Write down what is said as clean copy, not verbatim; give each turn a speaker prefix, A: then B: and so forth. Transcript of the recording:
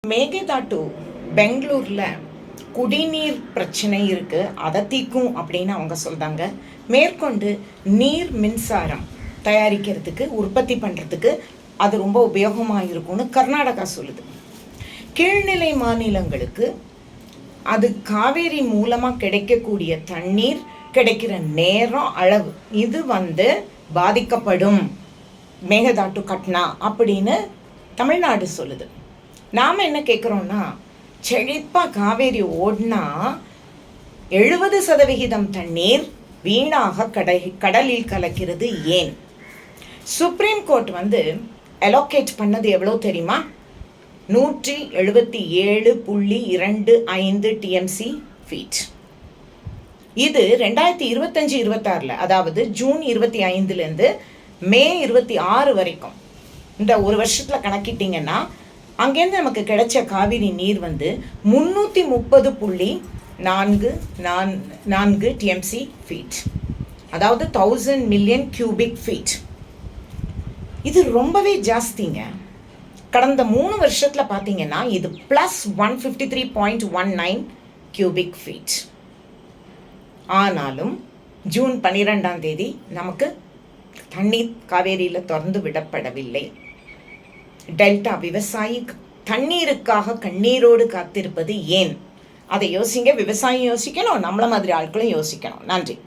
A: மேகதாட்டு பெங்களூரில் குடிநீர் பிரச்சனை இருக்குது, அதை தீர்க்கும் அப்படின்னு அவங்க சொல்கிறாங்க. மேற்கொண்டு நீர் மின்சாரம் தயாரிக்கிறதுக்கு உற்பத்தி பண்ணுறதுக்கு அது ரொம்ப உபயோகமாக இருக்கும்னு கர்நாடகா சொல்லுது. கீழ்நிலை மாநிலங்களுக்கு அது காவேரி மூலமாக கிடைக்கக்கூடிய தண்ணீர் கிடைக்கிற நேரம் அளவு இது பாதிக்கப்படும் மேகதாட்டு கட்டினா அப்படின்னு தமிழ்நாடு சொல்லுது. நாம் என்ன கேட்குறோன்னா, செழிப்பாக காவேரி ஓடினா 70% தண்ணீர் வீணாக கடலில் கலக்கிறது ஏன்? சுப்ரீம் கோர்ட் அலோகேட் பண்ணது எவ்வளோ தெரியுமா? 177.25 டிஎம்சி ஃபீட். இது 2025-26, அதாவது ஜூன் 25லேருந்து மே 26 வரைக்கும் இந்த ஒரு வருஷத்தில் கணக்கிட்டிங்கன்னா அங்கேருந்து நமக்கு கிடைச்ச காவிரி நீர் 330.44 டிஎம்சி ஃபீட், அதாவது 1000 மில்லியன் கியூபிக் ஃபீட். இது ரொம்பவே ஜாஸ்திங்க. கடந்த 3 வருஷத்தில் பார்த்தீங்கன்னா இது +153.19 கியூபிக் ஃபீட். ஆனாலும் ஜூன் 12ஆம் தேதி நமக்கு தண்ணீர் காவேரியில் திறந்து விடப்படவில்லை. டெல்டா விவசாயி தண்ணீருக்காக கண்ணீரோடு காத்திருப்பது ஏன்? அதை யோசிங்க. விவசாயம் யோசிக்கணும், நம்மள மாதிரி ஆட்களும் யோசிக்கணும். நன்றி.